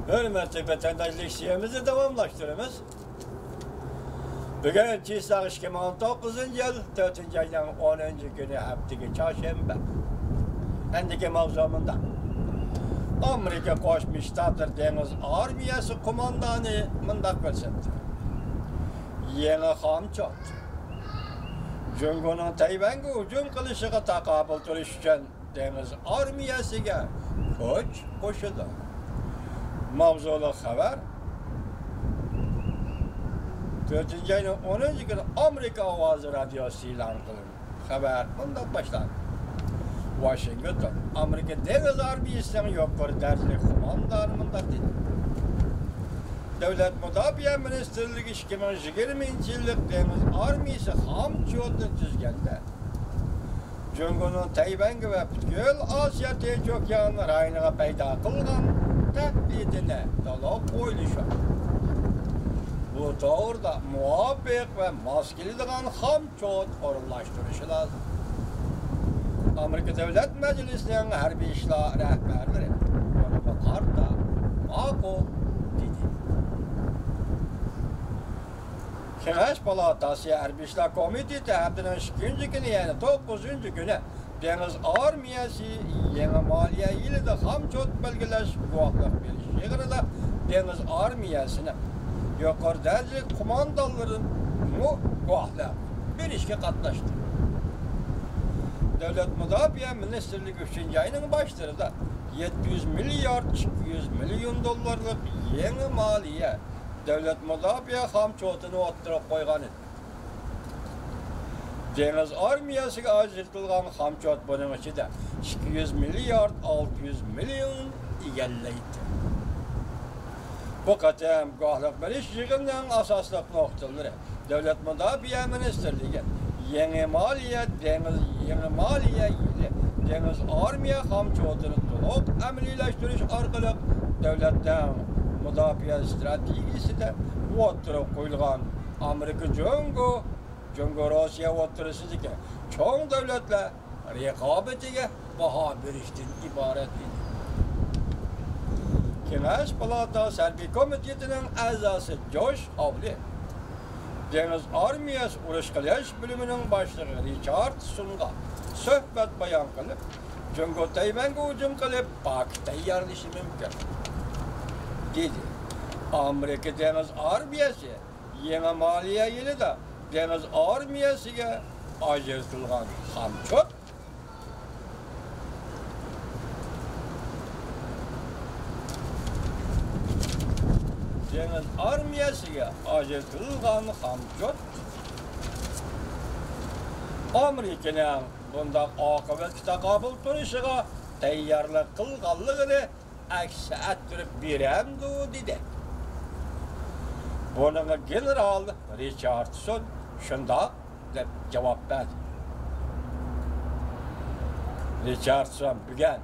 Hürmetli vatandaşlık siyemizi devamlaştırırız. Bugün Çiğsak 2019 yıl 4. ayın 10. günü haftaki çarşamba. Endiki mavzumunda Amerika Koşmuş Ştatlar Deniz Armiyası kumandanı mındak versindir. Yeni hamçot. Cungunun Tayvan'a hücum kılışıga takabül turuş için Deniz Armiyasıga koç koşuldu. Mavzulu haber 4. ayın 10. günü Amerika Avazı Radyosu ilan kılındı. Haber bundan başlandı. Washington, Amerika Deniz Armiyası'nın yukarı derslik kumandanımında dedi. Devlet Müdafiə Ministerliği 2020 yıllık Deniz Armiyası hamçotu tüzgende. Cungunun Tayvan'a ve Bütkül Asya Tinç Okyanı rayonuna payda kılgan tehdidine dalap koyuluşu. Bu doğruda muvaffak ve maskeli olan hamçot orunlaştırışı lazım. Amerika Devlet Meclisi'nin Harbi İşler rehberleri bunu bakar da makul dedi. Kengaş Palatası Harbi İşler Komitesi haftanın 2. günü yani 9. günü Deniz Armiyası yeni maliye yılı da hamçot belgeleş muvaffak bir şehirde Deniz Armiyası'nın yukarı derece kumandaların muvaffak bir işe katlaştı. Devlet Müdafiə Ministerliği 3. ayının başlarında 700 milyar 200 milyon dolarlık yeni maliye Devlet Müdafiə hamçotunu oturup koygan idi. Deniz Armiyası'na ajırtılgan hamçot bunun içinde 200 milyar 600 milyon egelleydi. Bu katem qahlık beriş yığından asaslık noktaları Devlet Müdafiə Ministerliği yeni maliye Deniz Armiya hamçotunu to'liq amalileştirish orqali devletden müdafiə stratejisi de o'tirib qo'yilgan Amerika Jungo Rossiya o'tirishidagi cho'ng davlatlar raqobatiga baho berishdan iborat edi. Kengash Palatasi Harbiy komitetining a'zosi Josh Hawley Deniz Armiyası uruş qilish bölümünün başlığı Richardson'a söhbət bayan qilib, Jungo Tayvan'a hücum qilib, pak tayyorlashi mumkin dedi. Amerika Deniz Armiyası yeni maliye yılida Deniz Armiyasıga ajratilgan hamçot Deniz Armiyasıga ajratilgan hamçot Amerika'nın bunda akıbet takabül turuşuga tayyorlik qilganligini aks ettirib beremdi dedi. Bunun General Richardson shundoq deb javob berdi. Richardson bugun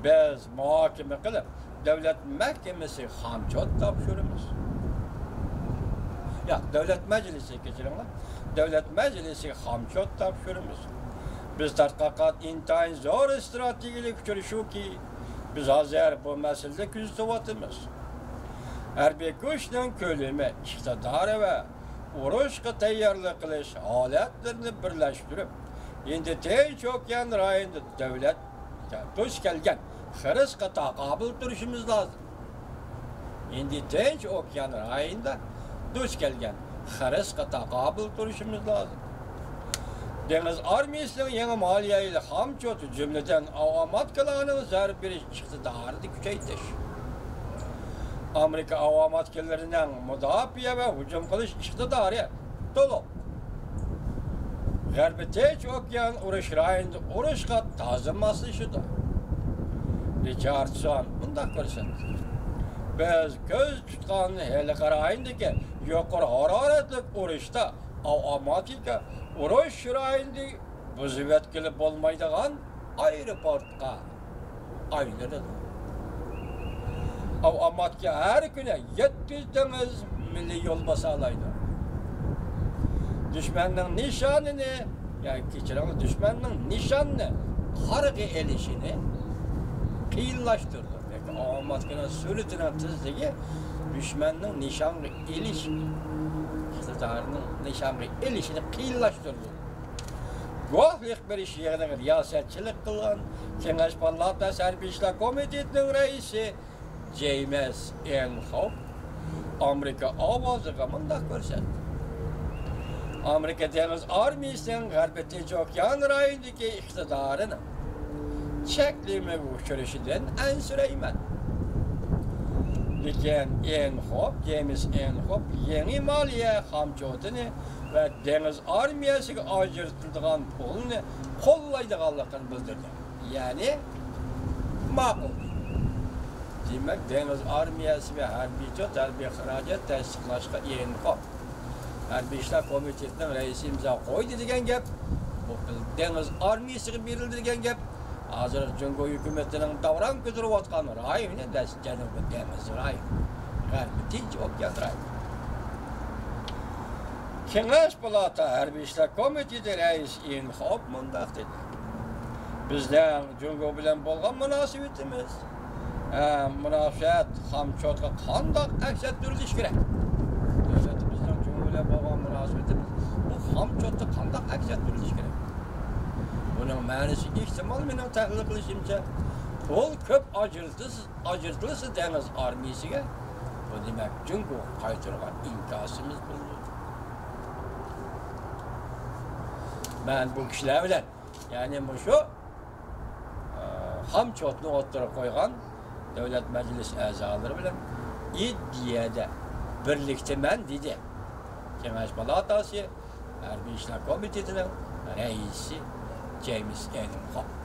biz muhokama qilib Devlet Mahkemesi hamçot topshiramiz. Ya Devlet Meclisi kechiringlar. Devlet Meclisi hamçot topshiramiz. Biz tadqiqot intayin zo'r stratejik uchrashuvki biz hozir bu masalada kuzatyapmiz. Harbiy kuchning ko'lami, iqtidori va urushga tayyorlik qilish holatlarini birlashtirib, endi Tinch okean rayonida davlat duch kelgan xirqqa taqobil turishimiz lozim. Endi Tinch okean rayonida duch kelgan xirqqa taqobil turishimiz lozim. Deniz Armiyası'nın yeni maliyeyle hamçotu cümleden avamatkalarının zarb beriş iqtidorini kuchaytirish. Amerika avamatkalarining mudofiya va hujum qilish iqtidori to'liq. G'arbiy Tinch okean urush rayonida urushga ta'zim maslashidi. Richardson bunday ko'rsatdi. Biz ko'z tutgan hali qarayindagi yuqori haroratli urushda avtomatika urush rayonida buzib yetkilib bo'lmaydigan aeroportga aylanadi. Avtomatika her güne 700 deniz milli yol basalaydı. Düşmanın nişanını, yani keçiren düşmanın nişanını, kargı elişini kıyıllaştırdı. Ahmet'in sürütünün tizligi düşmanın nişanlı iliş, iktidarının nişanlı ilişini kıyılaştırdı. Guahlik bir iş yerine riyasetçilik kılan, Kengeş Palata Harbiy İşler Komitesi'nin reisi James Inhofe, Amerika avazıga mındak görsetdi. Amerika Deniz Armiyası'nın Garbi Tinç Okyan rayındaki iktidarını çekliğime uçuruşundan ensüreymen. Lakin James Inhofe yeni maliye hamçotunu ve Deniz Armiyası'na acırtıldığın pulunu kollaydıqanlıqını bildirdi. Yani makul. Demek Deniz Armiyası ve Harbiy Xarajat tasdiqlashga Inhofe Harbiy İşler Komitesi'nin reisi imza koydu degan gap, bu Deniz Armiyasiga berildi degan gap, hozir Jungo hukumatining davron ko'chirib o'tgan rayoni Janubiy Deniz rayi, Garbiy Tinch Okyan rayi. Kengesh Palata Harbiy İşler Komitesi reisi Inhofe mundaq dedi. Bizden Jungo bilan bo'lgan munosabatimiz, munosabat hamkorlikqa qanday aksiyat turilishi kerak? Devletimizden Cumhuriyet bo'lgan munosabatimiz bu hamkorlikda qanday aksiyat turilishi kerak? Buning ma'nosi ehtimol mening tahlil qilishimcha, pul ko'p ajratilishi Deniz Armiyasiga, bu demak Jungo qaytargan imkosimiz bo'ldi. Ben bu kishilar bilan, ya'ni shu hamkorlikni o'rtaga qo'ygan Davlat Majlisi a'zolari bilan iddiada birliktemen dedi. Kengesh Palatası Harbiy İşler Komitesi'nin reisi James Inhofe.